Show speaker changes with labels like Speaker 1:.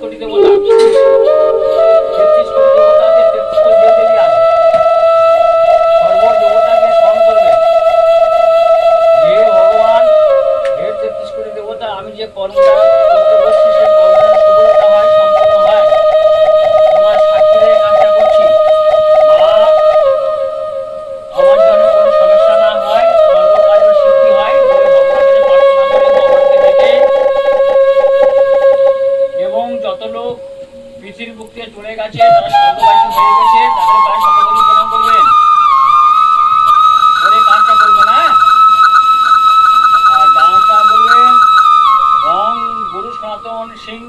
Speaker 1: কোটি দেবতা, 33 কোটি দেবতাদের 33 কোটি দেবদেবী আছে। সর্ব দেবতাকে স্মরণ করবে, হে ভগবান, হে 33 কোটি দেবতা, আমি যে কর্মটা করতে বসছি সেই কর্মের সফলতা হয়, সম্পূর্ণ হয়, তোমার সাক্ষী রেখে কাজটা করছি। মা, আমার জন্য কোনো সমস্যা না হয়, সর্বকার্য সিদ্ধি হয় বলে ভগবানকে প্রার্থনা করে ভগবানকে ডেকে, এবং যত লোক পৃথিবীর বুক থেকে চলে গেছে, তারা স্বর্গবাসী হয়ে গেছে, তাদের পায়ে শতকোটি প্রণাম করবেন, করে কাজটা করবেন। হ্যাঁ, আর ডান্সটা বলবেন ওং গুরু সনাতন সিং